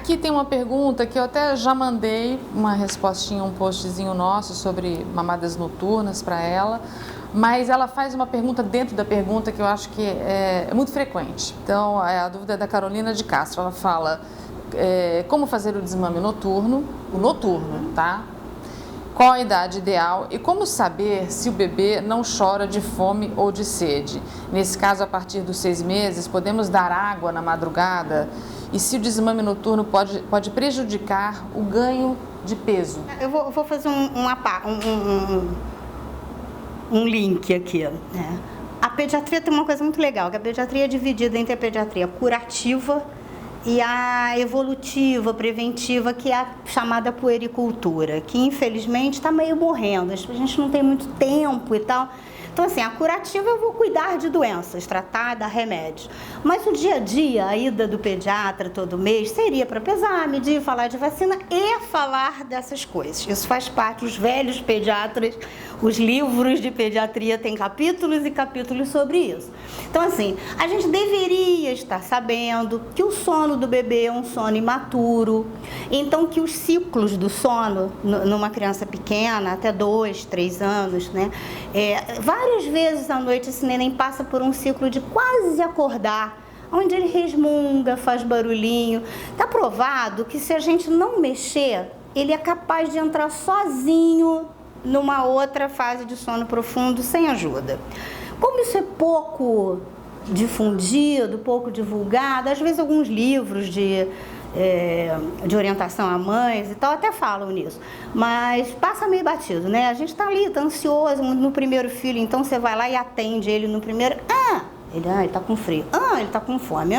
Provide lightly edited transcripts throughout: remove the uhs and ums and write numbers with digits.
Aqui tem uma pergunta que eu até já mandei uma respostinha, um postzinho nosso sobre mamadas noturnas para ela, mas ela faz uma pergunta dentro da pergunta que eu acho que é muito frequente. Então, a dúvida é da Carolina de Castro. Ela fala como fazer o desmame noturno, tá? Qual a idade ideal e como saber se o bebê não chora de fome ou de sede? Nesse caso, a partir dos 6 meses, podemos dar água na madrugada? E se o desmame noturno pode prejudicar o ganho de peso? Eu vou fazer um link aqui, né? A pediatria tem uma coisa muito legal, que a pediatria é dividida entre a pediatria curativa e a evolutiva, preventiva, que é a chamada puericultura, que infelizmente está meio morrendo, a gente não tem muito tempo e tal. Então, assim, a curativa eu vou cuidar de doenças, tratar, dar remédios. Mas o dia a dia, a ida do pediatra todo mês, seria para pesar, medir, falar de vacina e falar dessas coisas. Isso faz parte dos velhos pediatras, os livros de pediatria têm capítulos e capítulos sobre isso. Então, assim, a gente deveria estar sabendo que o sono do bebê é um sono imaturo, então que os ciclos do sono, numa criança pequena, até 2, 3 anos, né, várias vezes à noite esse neném passa por um ciclo de quase acordar, onde ele resmunga, faz barulhinho. Está provado que se a gente não mexer, ele é capaz de entrar sozinho numa outra fase de sono profundo sem ajuda. Como isso é pouco difundido, pouco divulgado, às vezes alguns livros de orientação a mães e tal até falam nisso, mas passa meio batido, né? A gente tá ali, tá ansioso no primeiro filho, então você vai lá e atende ele no primeiro, ele tá com frio, ele tá com fome,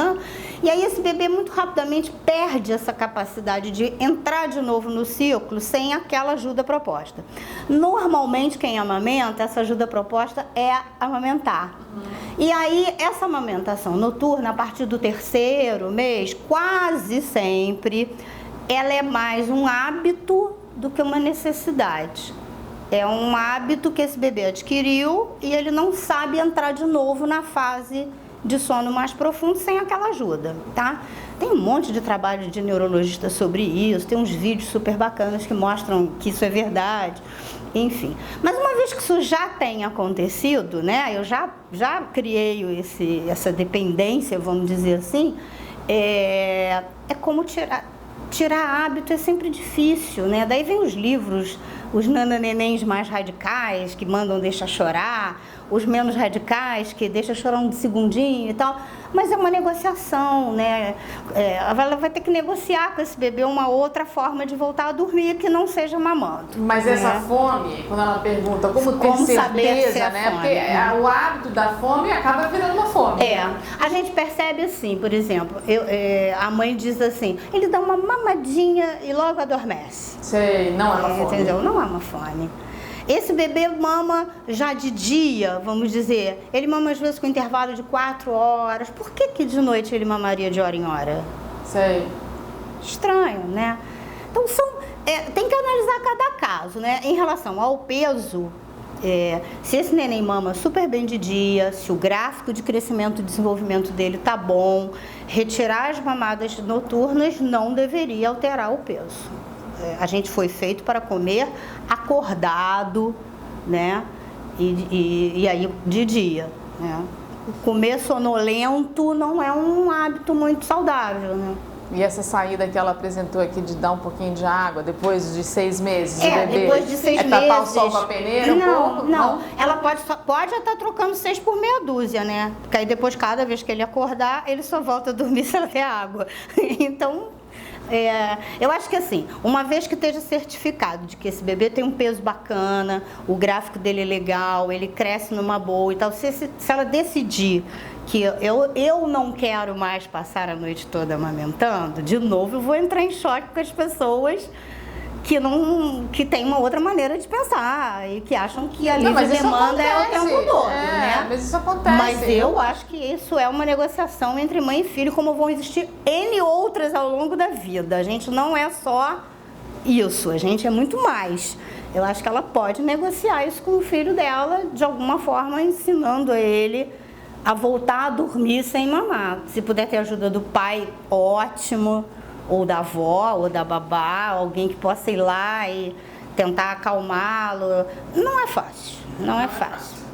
e aí esse bebê muito rapidamente perde essa capacidade de entrar de novo no ciclo sem aquela ajuda proposta. Normalmente quem amamenta, essa ajuda proposta é amamentar. E aí essa amamentação noturna, a partir do 3º mês, quase sempre, ela é mais um hábito do que uma necessidade. É um hábito que esse bebê adquiriu e ele não sabe entrar de novo na fase de sono mais profundo sem aquela ajuda, tá? Tem um monte de trabalho de neurologista sobre isso, tem uns vídeos super bacanas que mostram que isso é verdade, enfim. Mas uma vez que isso já tem acontecido, né, eu já criei essa dependência, vamos dizer assim, é como tirar hábito é sempre difícil, né? Daí vem os livros, os nananenéns mais radicais, que mandam deixar chorar, os menos radicais, que deixam chorar um segundinho e tal. Mas é uma negociação, né? Ela vai ter que negociar com esse bebê uma outra forma de voltar a dormir que não seja mamando. Mas essa fome, quando ela pergunta como ter certeza, né? Porque o hábito da fome acaba virando uma fome. A gente percebe assim, por exemplo, a mãe diz assim, ele dá uma mamadinha e logo adormece. Sei, não é uma fome. Entendeu? Não é uma fome. Esse bebê mama já de dia, vamos dizer, ele mama às vezes com intervalo de 4 horas. Por que de noite ele mamaria de hora em hora? Sei. Estranho, né? Então tem que analisar cada caso, né? Em relação ao peso, se esse neném mama super bem de dia, se o gráfico de crescimento e desenvolvimento dele tá bom, retirar as mamadas noturnas não deveria alterar o peso. A gente foi feito para comer acordado, né? E aí de dia, né? Comer sonolento não é um hábito muito saudável, né? E essa saída que ela apresentou aqui de dar um pouquinho de água depois de 6 meses de bebê? Depois de 6 meses. Tapar o sol com a peneira um pouco? Não. Ela pode estar trocando 6 por meia dúzia, né? Porque aí depois, cada vez que ele acordar, ele só volta a dormir se ela der água. Então, eu acho que assim, uma vez que esteja certificado de que esse bebê tem um peso bacana, o gráfico dele é legal, ele cresce numa boa e tal, se ela decidir que eu não quero mais passar a noite toda amamentando, de novo eu vou entrar em choque com as pessoas que tem uma outra maneira de pensar e que acham que a livre demanda é o tempo todo, né? Mas isso acontece. Mas eu acho que isso é uma negociação entre mãe e filho, como vão existir N outras ao longo da vida. A gente não é só isso, a gente é muito mais. Eu acho que ela pode negociar isso com o filho dela, de alguma forma ensinando a ele a voltar a dormir sem mamar. Se puder ter ajuda do pai, ótimo. ou da avó, ou da babá, alguém que possa ir lá e tentar acalmá-lo. Não é fácil, não é fácil.